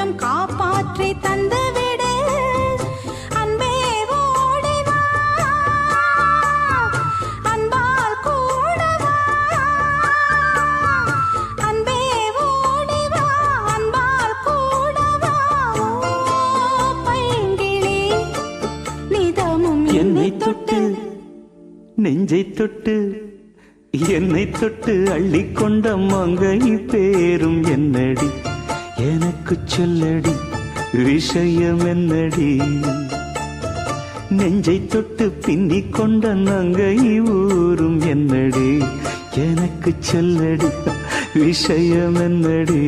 கொஞ்சம் காப்பாற்றி தந்துவிடு அன்பே ஓடிவா அன்பால் கூடவா அன்பே ஓடிவா அன்பால் கூடவா பைங்கிளி நிதமும் என்னை தொட்டு நெஞ்சை தொட்டு என்னை தொட்டு அள்ளிக்கொண்ட மங்கை பேரும் என்னடி எனக்கு சொல்லடி விஷயம் என்னடி நெஞ்சை தொட்டு பின்னிக் கொண்ட நங்கை ஊரும் என்னடி எனக்கு சொல்லடி விஷயம் என்னடி